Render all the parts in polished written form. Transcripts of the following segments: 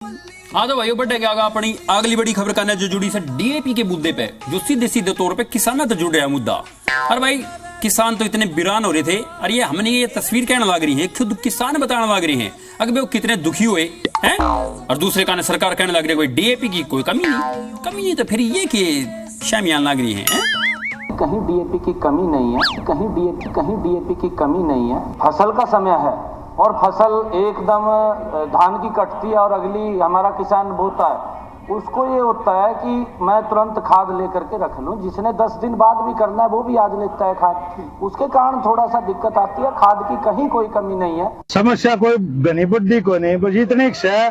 हाँ तो भाइयों बढ़ेगा आगा अपनी अगली बड़ी खबर करना जो जुड़ी से डीएपी के मुद्दे पे जो सीधे सीधे तौर पे किसानों से जुड़ रहा है मुद्दा। और भाई किसान तो इतने वीरान हो रहे थे और ये हमने ये तस्वीर कहने लग रही है, खुद किसान बताने लग रहे हैं अगर वो कितने दुखी हुए हैं। और दूसरे कान सरकार कहने लग रही है डीएपी की कोई कमी नहीं तो फिर ये कि शामियान लग रही है। कहीं डीएपी की कमी नहीं है, कहीं डीएपी की कमी नहीं है। फसल का समय है और फसल एकदम धान की कटती है और अगली हमारा किसान बोता है, उसको ये होता है कि मैं तुरंत खाद लेकर के रख लूं। जिसने 10 दिन बाद भी करना है वो भी आज लेता है खाद, उसके कारण थोड़ा सा दिक्कत आती है। खाद की कहीं कोई कमी नहीं है। समस्या कोई घनी बुद्धि को नहीं, बस इतने से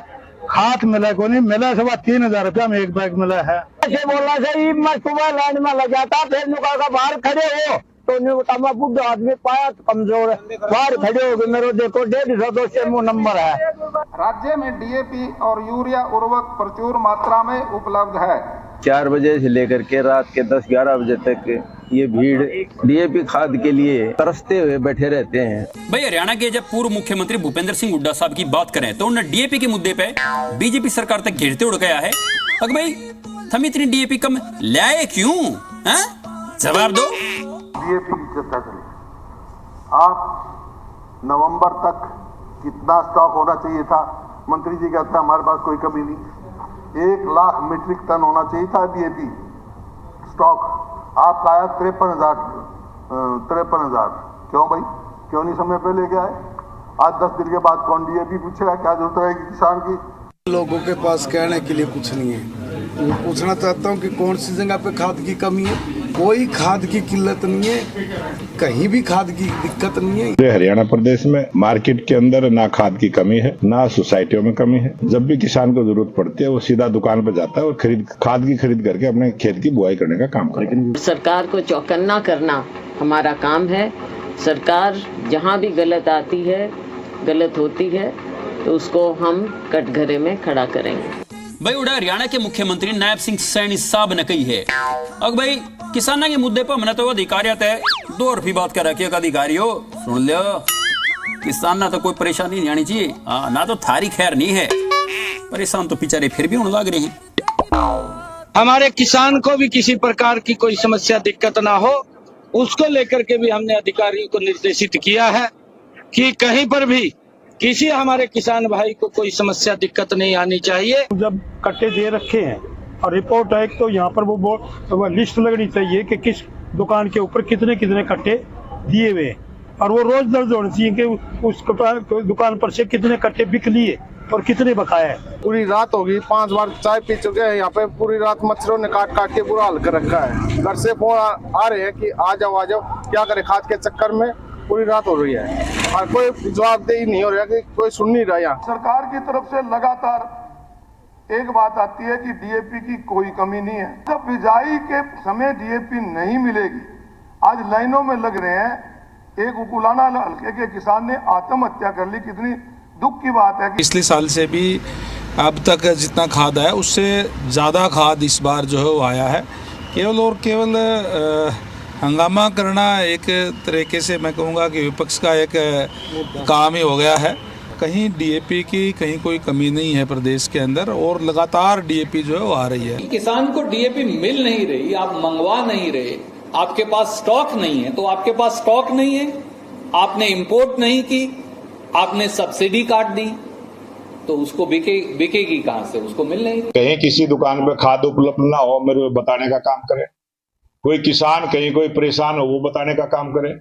खाद मिला को नहीं मिला, 3,500 रुपया में एक बैग मिला है। ऐसे बोलना चाहिए मैं सुबह लाइन में लग जाता, फिर नुका का बाहर खड़े हो तो बुढ़ा आदमी पाया तो कमजोर है, बाहर खड़े हो गए मेरे देखो 150 से नंबर है। राज्य में डीएपी और यूरिया उर्वरक प्रचुर मात्रा में उपलब्ध है। 4 बजे से लेकर के रात के 10-11 बजे तक ये भीड़ डीएपी खाद के लिए तरसते हुए बैठे रहते हैं। भाई हरियाणा के जब पूर्व मुख्यमंत्री भूपेंद्र सिंह हुड्डा साहब की बात करें तो उन्होंने डीएपी के मुद्दे पे बीजेपी सरकार तक घेरते उड़ गया है। अगर भाई हम इतनी डीएपी कम लाए क्यों, जवाब दो। डीएपी की चर्चा करें, आप नवंबर तक कितना स्टॉक होना चाहिए था? मंत्री जी कहते हैं हमारे पास कोई कमी नहीं, 1 लाख मीट्रिक टन होना चाहिए था डीएपी स्टॉक। आपका आया 53,000। क्यों भाई, क्यों नहीं समय पे लेके आए? आज 10 दिन के बाद कौन डीएपी पूछेगा? क्या जरूरत रहेगी किसान की? लोगों के पास कहने के लिए कुछ नहीं है। मैं पूछना चाहता हूँ कि कौन सी जगह पे खाद की कमी है? कोई खाद की किल्लत नहीं है, कहीं भी खाद की दिक्कत नहीं है। पूरे हरियाणा प्रदेश में मार्केट के अंदर ना खाद की कमी है, ना सोसाइटियों में कमी है। जब भी किसान को जरूरत पड़ती है वो सीधा दुकान पर जाता है और खाद की खरीद करके अपने खेत की बुआई करने का काम करता है। सरकार को चौकन्ना करना हमारा काम है। सरकार जहाँ भी गलत आती है, गलत होती है तो उसको हम कटघरे में खड़ा करेंगे। भाई उड़ा हरियाणा के मुख्यमंत्री नायब सिंह सैनी साहब ने कही है अब भाई किसानों के मुद्दे पर हमने तो अधिकारियत है 2 रुपये बात कर रखी है। अधिकारी हो सुन लो, किसान ना तो कोई परेशानी नहीं आनी चाहिए, ना तो थारी खैर नहीं है, परेशान तो बेचारे फिर भी होने लग रहे हैं। हमारे किसान को भी किसी प्रकार की कोई समस्या दिक्कत ना हो, उसको लेकर के भी हमने अधिकारियों को निर्देशित किया है कि कहीं पर भी किसी हमारे किसान भाई को कोई समस्या दिक्कत नहीं आनी चाहिए। जब कट्टे दे रखे हैं और रिपोर्ट है तो यहाँ पर वो लिस्ट लगनी चाहिए कि किस दुकान के ऊपर कितने कट्टे दिए हुए और वो रोज दर्ज होनी चाहिए कि उस दुकान पर से कितने कट्टे बिक लिए और कितने बकाया है। पूरी रात होगी, 5 बार चाय पी चुके हैं यहाँ पे। पूरी रात मच्छरों ने काट के बुरा हाल कर रखा है। घर से फोन आ रहे हैं कि आ जाओ क्या करे, खाद के चक्कर में पूरी रात हो रही है और कोई जवाबदेही नहीं हो रहा कि कोई सुन नहीं रहा। यहाँ सरकार की तरफ से लगातार एक बात आती है कि डीएपी की कोई कमी नहीं है। जब बिजाई के समय डीएपी नहीं मिलेगी, आज लाइनों में लग रहे हैं। एक उकुलाना हल्के के किसान ने आत्महत्या कर ली, कितनी दुख की बात है। पिछले साल से भी अब तक जितना खाद आया उससे ज़्यादा खाद इस बार जो है वो आया है। केवल और केवल हंगामा करना एक तरीके से मैं कहूँगा कि विपक्ष का एक काम ही हो गया है। कहीं डीएपी की कहीं कोई कमी नहीं है प्रदेश के अंदर और लगातार डीएपी जो है वो आ रही है। किसान को डीएपी मिल नहीं रही, आप मंगवा नहीं रहे, आपके पास स्टॉक नहीं है। तो आपके पास स्टॉक नहीं है, आपने इंपोर्ट नहीं की, आपने सब्सिडी काट दी, तो उसको बिकेगी कहाँ से? उसको मिल नहीं रही। कहीं किसी दुकान पे खाद उपलब्ध ना हो मेरे बताने का काम करे, कोई किसान कहीं कोई परेशान हो वो बताने का काम करे,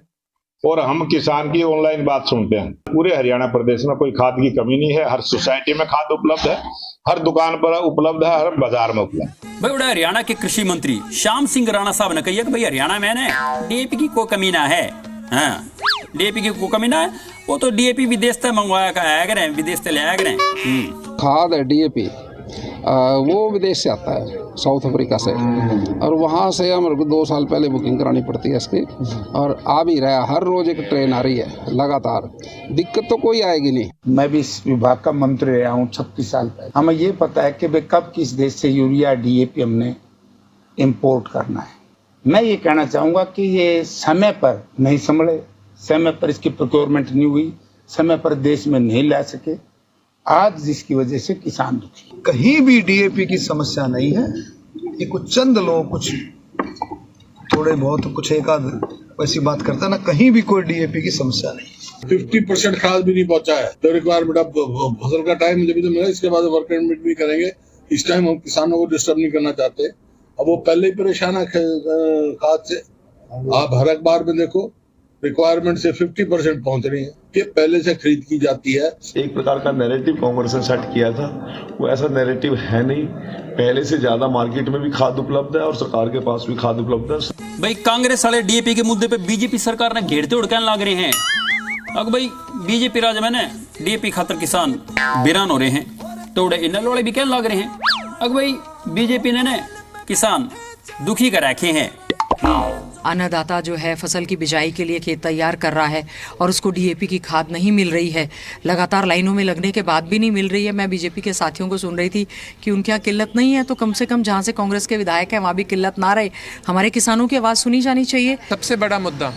और हम किसान की ऑनलाइन बात सुनते हैं। पूरे हरियाणा प्रदेश में कोई खाद की कमी नहीं है, हर सोसाइटी में खाद उपलब्ध है, हर दुकान पर उपलब्ध है, हर बाजार में उपलब्ध। भाई बड़ा हरियाणा के कृषि मंत्री श्याम सिंह राणा साहब ने कही कि भाई हरियाणा में डीएपी की कोई कमी ना है। डीएपी की कोई कमी ना है, वो तो डीएपी विदेश से मंगवाया करें, विदेश से ले आया करें। खाद है डीएपी वो विदेश से आता है, साउथ अफ्रीका से, और वहाँ से हमारे को 2 साल पहले बुकिंग करानी पड़ती है इसकी, और आ भी रहा, हर रोज एक ट्रेन आ रही है लगातार, दिक्कत तो कोई आएगी नहीं। मैं भी इस विभाग का मंत्री रहा हूँ 36 साल पहले। हमें ये पता है कि भाई कब किस देश से यूरिया डीएपी हमने इम्पोर्ट करना है। मैं ये कहना चाहूँगा कि ये समय पर नहीं संभले, समय पर इसकी प्रोक्योरमेंट नहीं हुई, समय पर देश में नहीं ला सके। आज जिसकी वजह से किसान दुखी। कहीं भी डीएपी की समस्या नहीं है। ये कुछ चंद लोग कुछ थोड़े बहुत कुछ एक आध वैसी बात करता है ना, कहीं भी कोई डीएपी की समस्या नहीं। 50% खाद भी नहीं पहुंचा है। तो रिक्वायरमेंट अब फसल का टाइम जब तो मिला, इसके बाद वर्क परमिट भी करेंगे। इस टाइम हम किसानों को डिस्टर्ब नहीं करना चाहते। अब वो पहले ही परेशान है खाद से। आप हर अखबार में देखो रिक्वायरमेंट से 50% पहुंच रही है कि पहले से खरीद की जाती है। एक प्रकार का नैरेटिव कांग्रेस ने सेट किया था, वो ऐसा नैरेटिव है नहीं। पहले से ज्यादा मार्केट में भी खाद उपलब्ध है और सरकार के पास भी खाद उपलब्ध है। भाई कांग्रेस वाले डीएपी के मुद्दे पे बीजेपी सरकार ने घेरते उड़कन लाग रहे हैं। अब भाई बीजेपी राज में डीएपी खातर किसान बिरान हो रहे हैं, तो इन लोड़े भी कहने लग रहे हैं। अब भाई बीजेपी ने किसान दुखी कर रखे हैं। अन्नदाता जो है फसल की बिजाई के लिए खेत तैयार कर रहा है और उसको डीएपी की खाद नहीं मिल रही है, लगातार लाइनों में लगने के बाद भी नहीं मिल रही है। मैं बीजेपी के साथियों को सुन रही थी कि उनके यहाँ किल्लत नहीं है, तो कम से कम जहाँ से कांग्रेस के विधायक हैं वहाँ भी किल्लत ना रहे। हमारे किसानों की आवाज़ सुनी जानी चाहिए। सबसे बड़ा मुद्दा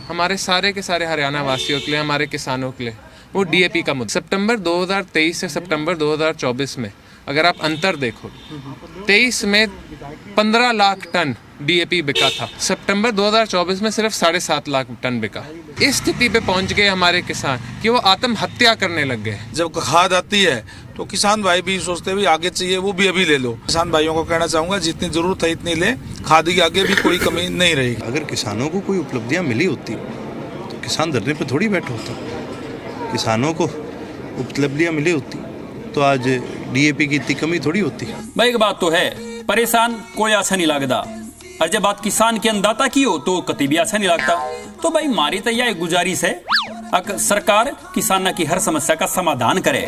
हमारे सारे के सारे हरियाणा वासियों के लिए, हमारे किसानों के लिए वो डीएपी का मुद्दा। सितंबर 2023 से सितंबर 2024 में अगर आप अंतर देखो, 23 में 15 लाख टन डीएपी बिका था, सितंबर 2024 में सिर्फ 7.5 लाख टन बिका। इस स्थिति पे पहुंच गए हमारे किसान कि वो आत्महत्या करने लग गए। जब खाद आती है तो किसान भाई भी सोचते भी आगे चाहिए, वो भी अभी ले लो। किसान भाइयों को कहना चाहूंगा जितनी जरूरत है इतनी ले, खाद की आगे भी कोई कमी नहीं रहेगी। अगर किसानों को कोई उपलब्धियां मिली होती तो किसान धरने पे थोड़ी बैठा होता। किसानों को उपलब्धियां मिली होती तो आज डीएपी की इतनी कमी थोड़ी होती। भाई एक बात तो है, परेशान कोई अच्छा नहीं लगता, और जब बात किसान के अन्नदाता की हो तो कति भी अच्छा नहीं लगता। तो भाई मारी तो यह गुजारिश है, सरकार किसाना की हर समस्या का समाधान करे।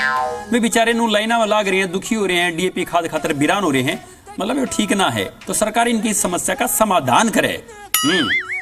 वे बेचारे नू लाइना में लाग रहे हैं, दुखी हो रहे हैं, डीएपी खाद खातर बिरान हो रहे हैं, मतलब ये ठीक ना है, तो सरकार इनकी समस्या का समाधान करे।